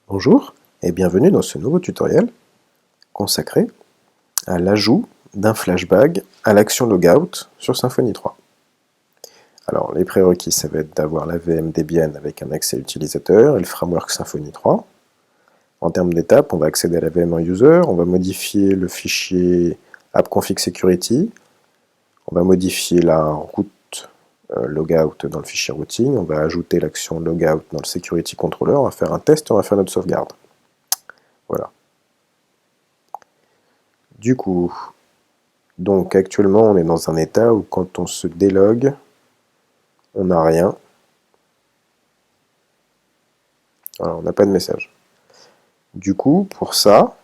Bonjour et bienvenue dans ce nouveau tutoriel consacré à l'ajout d'un flashback à l'action logout sur Symfony 3. Alors les prérequis, ça va être d'avoir la VM Debian avec un accès utilisateur et le framework Symfony 3. En termes d'étapes, on va accéder à la VM en user, on va modifier le fichier app-config-security, on va modifier la route logout dans le fichier routing, on va ajouter l'action logout dans le security controller, on va faire un test et on va faire notre sauvegarde. Voilà. Du coup, donc actuellement on est dans un état où quand on se délogue, on n'a rien. Voilà, on n'a pas de message. Du coup, pour ça,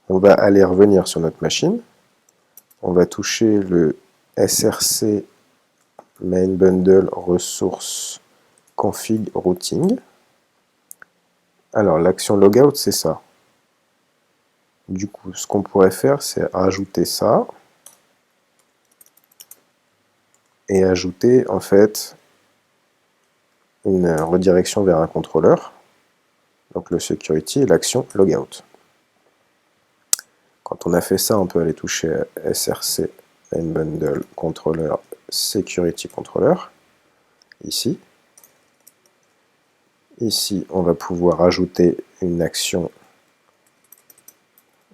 on va aller revenir sur notre machine, on va toucher le src main bundle ressources config routing. Alors l'action logout c'est ça. Du coup, ce qu'on pourrait faire, c'est rajouter ça et ajouter en fait une redirection vers un contrôleur, donc le security et l'action logout. Quand on a fait ça, on peut aller toucher à src main bundle controller security controller, ici. Ici, on va pouvoir ajouter une action.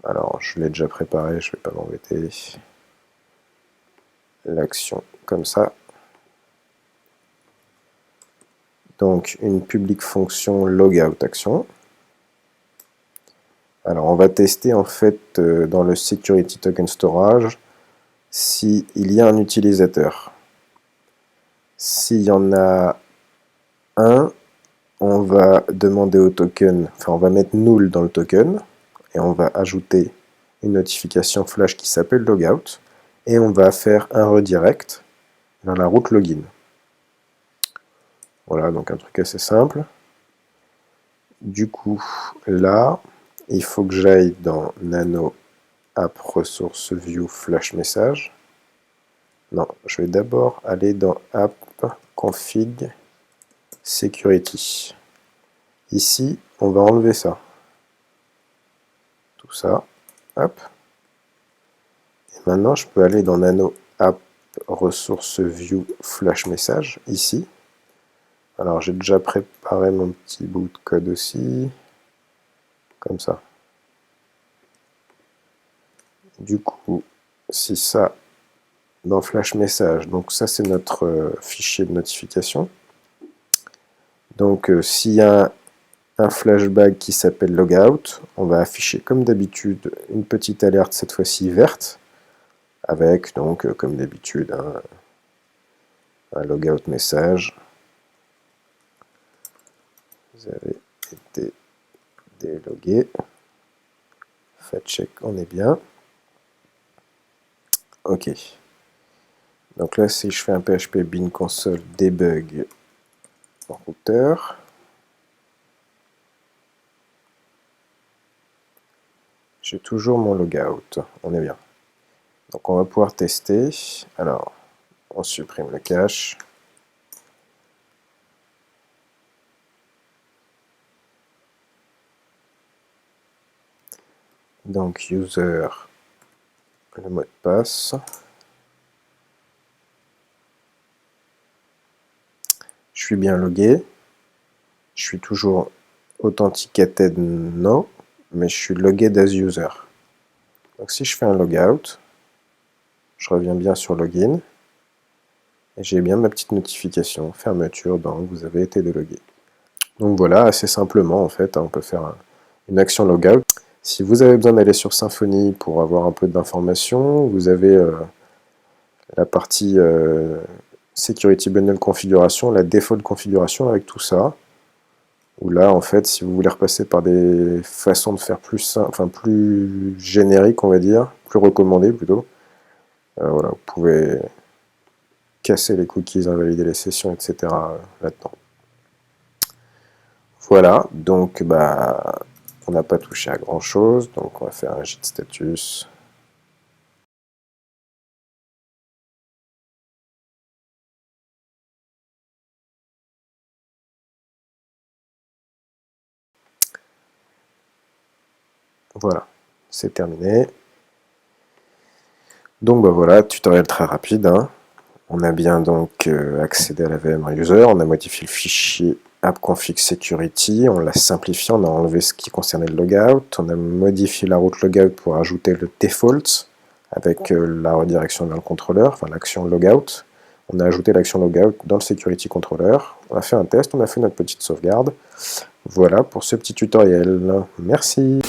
Alors, je l'ai déjà préparé, je ne vais pas m'embêter. L'action comme ça. Donc, une public fonction logout action. Alors, on va tester en fait dans le security token storage s'il y a un utilisateur. S'il y en a un, on va demander au token, enfin on va mettre null dans le token, et on va ajouter une notification flash qui s'appelle logout, et on va faire un redirect vers la route login. Voilà, donc un truc assez simple. Du coup, là, il faut que j'aille dans nano app resource view flash message. Non, je vais d'abord aller dans app config security. Ici, on va enlever ça. Tout ça. Hop. Et maintenant, je peux aller dans nano app ressource view flash message, ici. Alors, j'ai déjà préparé mon petit bout de code aussi. Comme ça. Du coup, si ça, dans flash message, donc ça c'est notre fichier de notification. Donc s'il y a un flashback qui s'appelle logout, on va afficher comme d'habitude une petite alerte, cette fois-ci verte, avec donc comme d'habitude un logout message. Vous avez été délogué. Faites check, on est bien. Ok. Donc là, si je fais un PHP bin console debug routeur, j'ai toujours mon logout. On est bien. Donc on va pouvoir tester. Alors, on supprime le cache. Donc user, le mot de passe. Je suis bien logué. Je suis toujours authenticated no, mais je suis logged as user. Donc si je fais un logout, je reviens bien sur login. Et j'ai bien ma petite notification, fermeture, donc vous avez été délogué. Donc voilà, assez simplement en fait, on peut faire une action logout. Si vous avez besoin d'aller sur Symfony pour avoir un peu d'informations, vous avez la partie Security Bundle configuration, la default configuration avec tout ça. Où là, en fait, si vous voulez repasser par des façons de faire plus simple, enfin plus génériques, on va dire, plus recommandées plutôt, voilà, vous pouvez casser les cookies, invalider les sessions, etc. là-dedans. Voilà, donc bah, on n'a pas touché à grand chose, donc on va faire un git status. Voilà, c'est terminé. Donc bah voilà, tutoriel très rapide, hein. On a bien donc accédé à la VM User, on a modifié le fichier appconfig security, on l'a simplifié, on a enlevé ce qui concernait le logout, on a modifié la route logout pour ajouter le default avec la redirection vers le contrôleur, enfin l'action logout. On a ajouté l'action logout dans le security controller, on a fait un test, on a fait notre petite sauvegarde. Voilà pour ce petit tutoriel. Merci.